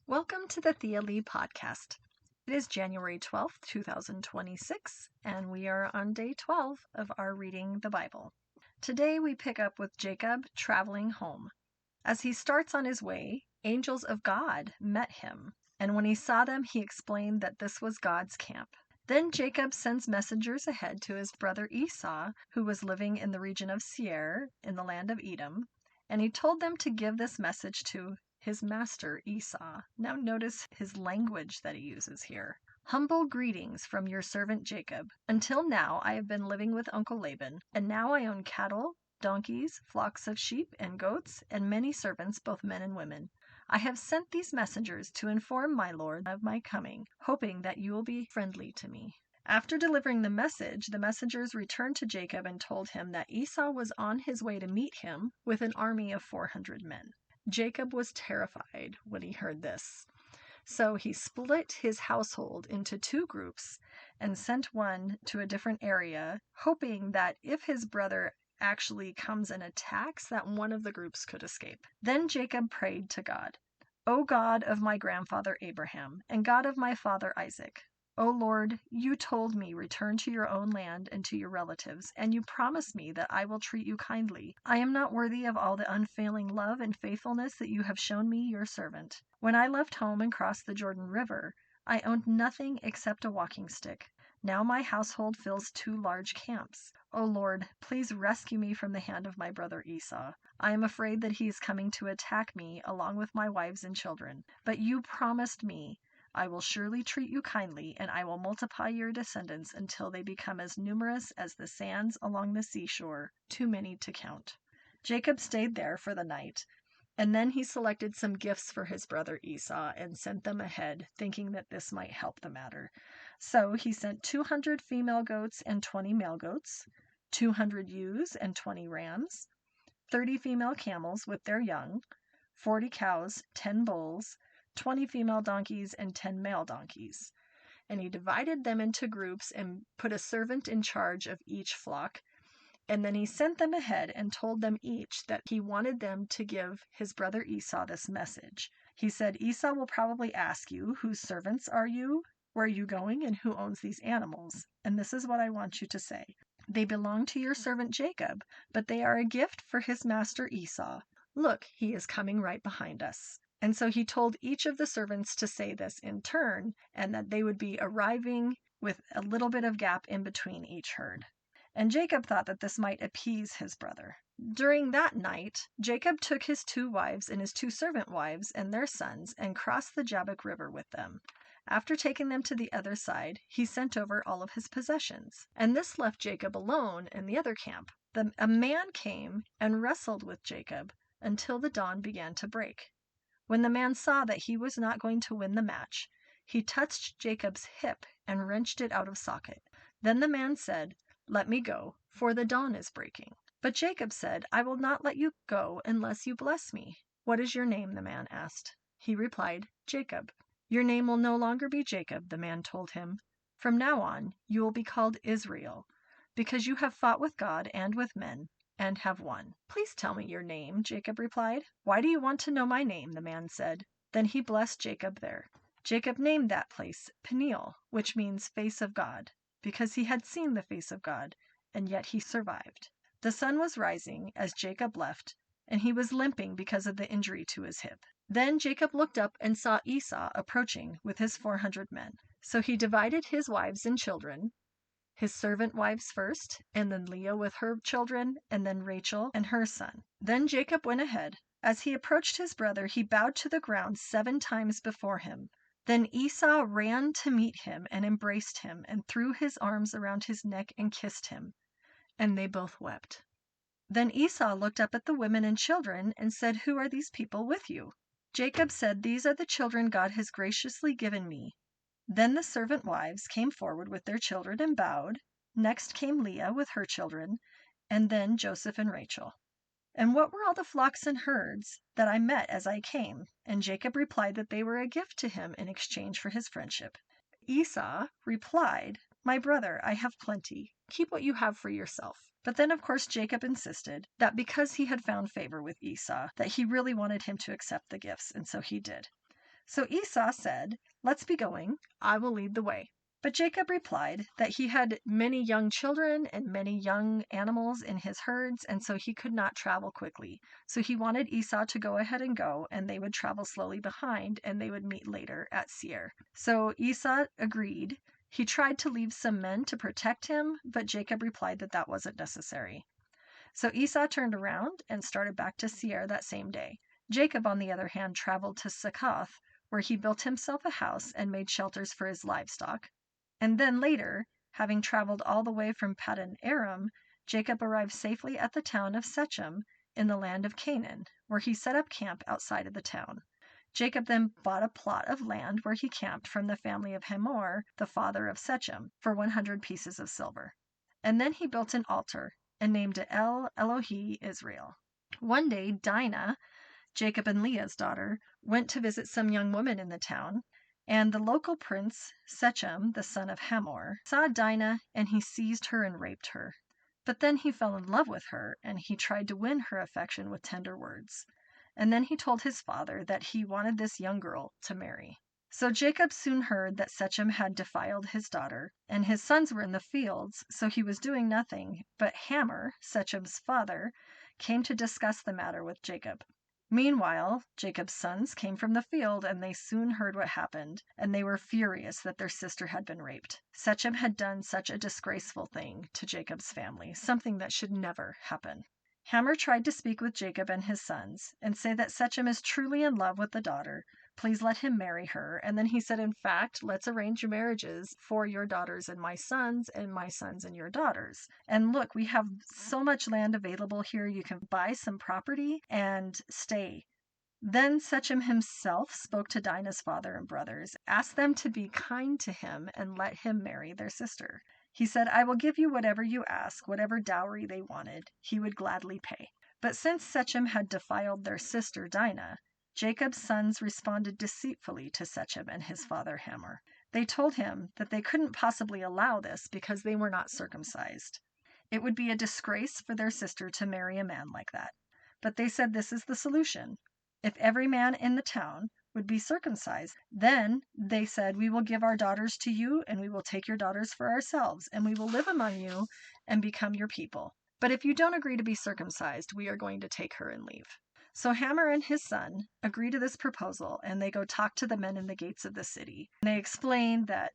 Welcome to the Thea Lee podcast. It is January 12th, 2026, and we are on day 12 of our reading the Bible. Today we pick up with Jacob traveling home. As he starts on his way, angels of God met him, and when he saw them, he explained that this was God's camp. Then Jacob sends messengers ahead to his brother Esau, who was living in the region of Seir in the land of Edom, and he told them to give this message to his master Esau. Now notice his language that he uses here. Humble greetings from your servant Jacob. Until now I have been living with Uncle Laban, and now I own cattle, donkeys, flocks of sheep and goats, and many servants, both men and women. I have sent these messengers to inform my lord of my coming, hoping that you will be friendly to me. After delivering the message, the messengers returned to Jacob and told him that Esau was on his way to meet him with an army of 400 men. Jacob was terrified when he heard this. So he split his household into two groups and sent one to a different area, hoping that if his brother actually comes and attacks, that one of the groups could escape. Then Jacob prayed to God, "O God of my grandfather Abraham, and God of my father Isaac, O Lord, you told me, return to your own land and to your relatives, and you promised me that I will treat you kindly. I am not worthy of all the unfailing love and faithfulness that you have shown me, your servant. When I left home and crossed the Jordan River, I owned nothing except a walking stick. Now my household fills two large camps. O Lord, please rescue me from the hand of my brother Esau. I am afraid that he is coming to attack me along with my wives and children. But you promised me, I will surely treat you kindly, and I will multiply your descendants until they become as numerous as the sands along the seashore, too many to count." Jacob stayed there for the night, and then he selected some gifts for his brother Esau and sent them ahead, thinking that this might help the matter. So he sent 200 female goats and 20 male goats, 200 ewes and 20 rams, 30 female camels with their young, 40 cows, 10 bulls, 20 female donkeys and 10 male donkeys. And he divided them into groups and put a servant in charge of each flock. And then he sent them ahead and told them each that he wanted them to give his brother Esau this message. He said, "Esau will probably ask you, whose servants are you? Where are you going? And who owns these animals? And this is what I want you to say. They belong to your servant Jacob, but they are a gift for his master Esau. Look, he is coming right behind us." And so he told each of the servants to say this in turn, and that they would be arriving with a little bit of gap in between each herd. And Jacob thought that this might appease his brother. During that night, Jacob took his 2 wives and his 2 servant wives and their sons and crossed the Jabbok River with them. After taking them to the other side, he sent over all of his possessions. And this left Jacob alone in the other camp. A man came and wrestled with Jacob until the dawn began to break. When the man saw that he was not going to win the match, he touched Jacob's hip and wrenched it out of socket. Then the man said, "Let me go, for the dawn is breaking." But Jacob said, "I will not let you go unless you bless me." "What is your name?" the man asked. He replied, "Jacob." "Your name will no longer be Jacob," the man told him. "From now on, you will be called Israel, because you have fought with God and with men, and have won." "Please tell me your name," Jacob replied. "Why do you want to know my name?" the man said. Then he blessed Jacob there. Jacob named that place Peniel, which means face of God, because he had seen the face of God, and yet he survived. The sun was rising as Jacob left, and he was limping because of the injury to his hip. Then Jacob looked up and saw Esau approaching with his 400 men. So he divided his wives and children, his servant wives first, and then Leah with her children, and then Rachel and her son. Then Jacob went ahead. As he approached his brother, he bowed to the ground 7 times before him. Then Esau ran to meet him and embraced him and threw his arms around his neck and kissed him. And they both wept. Then Esau looked up at the women and children and said, "Who are these people with you?" Jacob said, "These are the children God has graciously given me." Then the servant wives came forward with their children and bowed. Next came Leah with her children, and then Joseph and Rachel. "And what were all the flocks and herds that I met as I came?" And Jacob replied that they were a gift to him in exchange for his friendship. Esau replied, "My brother, I have plenty. Keep what you have for yourself." But then, of course, Jacob insisted that because he had found favor with Esau, that he really wanted him to accept the gifts, and so he did. So Esau said, "Let's be going. I will lead the way." But Jacob replied that he had many young children and many young animals in his herds, and so he could not travel quickly. So he wanted Esau to go ahead and go, and they would travel slowly behind, and they would meet later at Seir. So Esau agreed. He tried to leave some men to protect him, but Jacob replied that that wasn't necessary. So Esau turned around and started back to Seir that same day. Jacob, on the other hand, traveled to Succoth, where he built himself a house and made shelters for his livestock. And then later, having traveled all the way from Paddan Aram, Jacob arrived safely at the town of Shechem in the land of Canaan, where he set up camp outside of the town. Jacob then bought a plot of land where he camped from the family of Hamor, the father of Shechem, for 100 pieces of silver. And then he built an altar and named it El Elohe Israel. One day, Dinah, Jacob and Leah's daughter, went to visit some young women in the town, and the local prince, Shechem, the son of Hamor, saw Dinah, and he seized her and raped her. But then he fell in love with her, and he tried to win her affection with tender words. And then he told his father that he wanted this young girl to marry. So Jacob soon heard that Shechem had defiled his daughter, and his sons were in the fields, so he was doing nothing. But Hamor, Shechem's father, came to discuss the matter with Jacob. Meanwhile, Jacob's sons came from the field, and they soon heard what happened, and they were furious that their sister had been raped. Shechem had done such a disgraceful thing to Jacob's family, something that should never happen. Hamor tried to speak with Jacob and his sons and say that Shechem is truly in love with the daughter. Please let him marry her. And then he said, in fact, let's arrange marriages for your daughters and my sons and your daughters. And look, we have so much land available here. You can buy some property and stay. Then Shechem himself spoke to Dinah's father and brothers, asked them to be kind to him and let him marry their sister. He said, "I will give you whatever you ask, whatever dowry they wanted, he would gladly pay." But since Shechem had defiled their sister Dinah, Jacob's sons responded deceitfully to Shechem and his father Hamor. They told him that they couldn't possibly allow this because they were not circumcised. It would be a disgrace for their sister to marry a man like that. But they said this is the solution. If every man in the town would be circumcised, then they said, we will give our daughters to you, and we will take your daughters for ourselves, and we will live among you and become your people. But if you don't agree to be circumcised, we are going to take her and leave. So Hamor and his son agree to this proposal, and they go talk to the men in the gates of the city. And they explain that,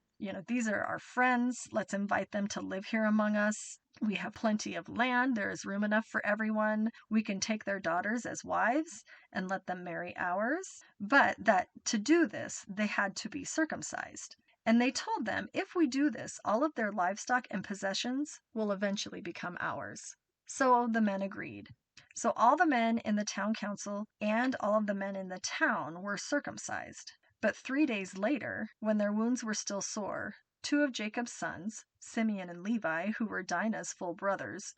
these are our friends. Let's invite them to live here among us. We have plenty of land. There is room enough for everyone. We can take their daughters as wives and let them marry ours. But that to do this, they had to be circumcised. And they told them, if we do this, all of their livestock and possessions will eventually become ours. So the men agreed. So all the men in the town council and all of the men in the town were circumcised. But 3 days later, when their wounds were still sore, 2 of Jacob's sons, Simeon and Levi, who were Dinah's full brothers,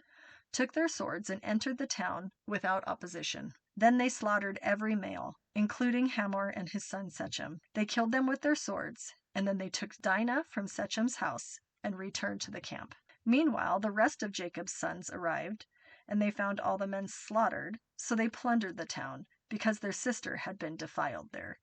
took their swords and entered the town without opposition. Then they slaughtered every male, including Hamor and his son Shechem. They killed them with their swords, and then they took Dinah from Shechem's house and returned to the camp. Meanwhile, the rest of Jacob's sons arrived, and they found all the men slaughtered, so they plundered the town, because their sister had been defiled there.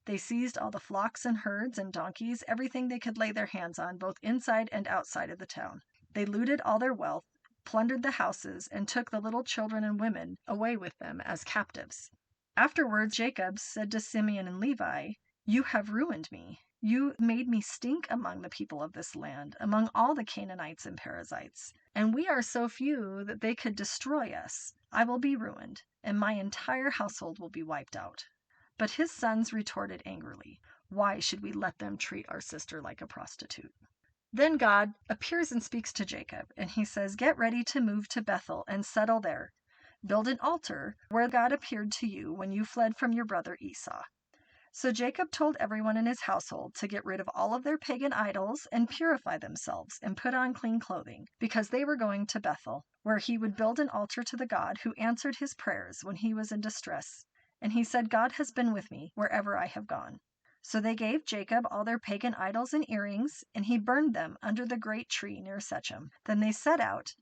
They seized all the flocks and herds and donkeys, everything they could lay their hands on, both inside and outside of the town. They looted all their wealth, plundered the houses, and took the little children and women away with them as captives. Afterwards, Jacob said to Simeon and Levi, "You have ruined me. You made me stink among the people of this land, among all the Canaanites and Perizzites. And we are so few that they could destroy us. I will be ruined, and my entire household will be wiped out." But his sons retorted angrily, "Why should we let them treat our sister like a prostitute?" Then God appears and speaks to Jacob, and he says, "Get ready to move to Bethel and settle there. Build an altar where God appeared to you when you fled from your brother Esau." So Jacob told everyone in his household to get rid of all of their pagan idols and purify themselves and put on clean clothing, because they were going to Bethel, where he would build an altar to the God who answered his prayers when he was in distress. And he said, "God has been with me wherever I have gone." So they gave Jacob all their pagan idols and earrings, and he burned them under the great tree near Shechem. Then they set out.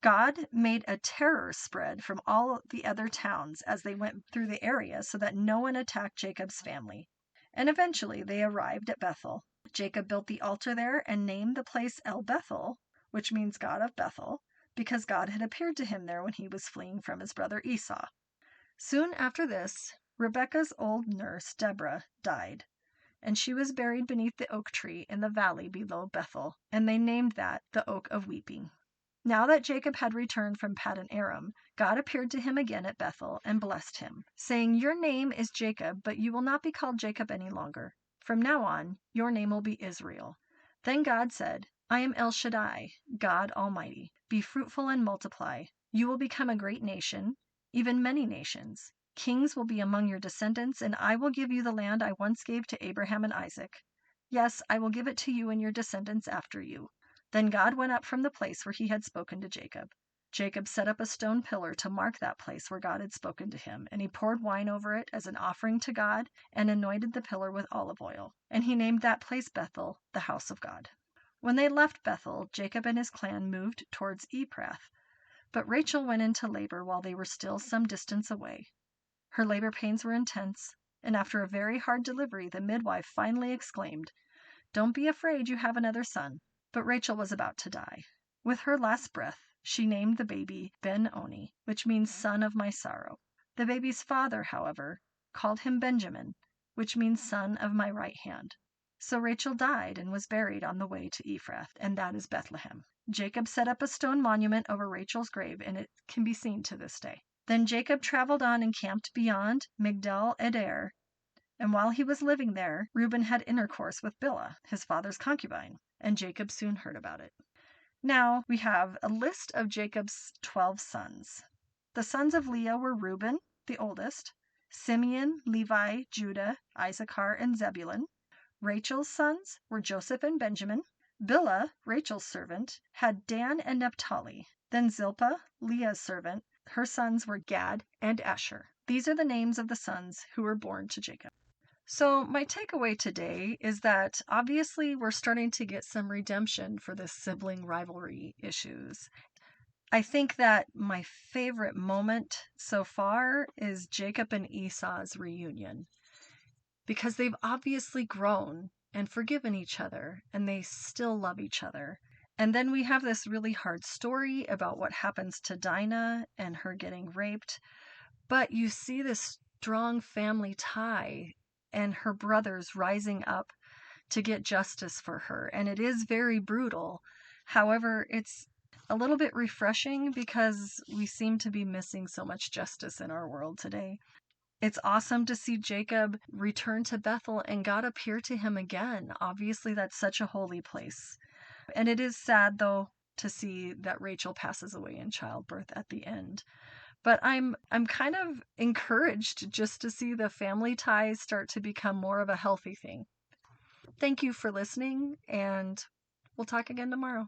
God made a terror spread from all the other towns as they went through the area so that no one attacked Jacob's family. and eventually they arrived at Bethel. Jacob built the altar there and named the place El Bethel, which means God of Bethel, because God had appeared to him there when he was fleeing from his brother Esau. Soon after this, Rebekah's old nurse, Deborah, died, and she was buried beneath the oak tree in the valley below Bethel, and they named that the Oak of Weeping. Now that Jacob had returned from Paddan Aram, God appeared to him again at Bethel and blessed him, saying, "Your name is Jacob, but you will not be called Jacob any longer. From now on, your name will be Israel." Then God said, "I am El Shaddai, God Almighty. Be fruitful and multiply. You will become a great nation, even many nations. Kings will be among your descendants, and I will give you the land I once gave to Abraham and Isaac. Yes, I will give it to you and your descendants after you." Then God went up from the place where he had spoken to Jacob. Jacob set up a stone pillar to mark that place where God had spoken to him, and he poured wine over it as an offering to God and anointed the pillar with olive oil. And he named that place Bethel, the house of God. When they left Bethel, Jacob and his clan moved towards Ephrath, but Rachel went into labor while they were still some distance away. Her labor pains were intense, and after a very hard delivery, the midwife finally exclaimed, "Don't be afraid, you have another son." But Rachel was about to die. With her last breath, she named the baby Ben-Oni, which means son of my sorrow. The baby's father, however, called him Benjamin, which means son of my right hand. So Rachel died and was buried on the way to Ephrath, and that is Bethlehem. Jacob set up a stone monument over Rachel's grave, and it can be seen to this day. Then Jacob traveled on and camped beyond Migdal Eder, and while he was living there, Reuben had intercourse with Bilhah, his father's concubine, and Jacob soon heard about it. Now we have a list of Jacob's 12 sons. The sons of Leah were Reuben, the oldest, Simeon, Levi, Judah, Issachar, and Zebulun. Rachel's sons were Joseph and Benjamin. Bilhah, Rachel's servant, had Dan and Naphtali. Then Zilpah, Leah's servant, her sons were Gad and Asher. These are the names of the sons who were born to Jacob. So my takeaway today is that obviously we're starting to get some redemption for this sibling rivalry issues. I think that my favorite moment so far is Jacob and Esau's reunion, because they've obviously grown and forgiven each other, and they still love each other. And then we have this really hard story about what happens to Dinah and her getting raped, but you see this strong family tie and her brothers rising up to get justice for her. And it is very brutal. However, it's a little bit refreshing because we seem to be missing so much justice in our world today. It's awesome to see Jacob return to Bethel and God appear to him again. Obviously, that's such a holy place. And it is sad, though, to see that Rachel passes away in childbirth at the end. But I'm kind of encouraged just to see the family ties start to become more of a healthy thing. Thank you for listening, and we'll talk again tomorrow.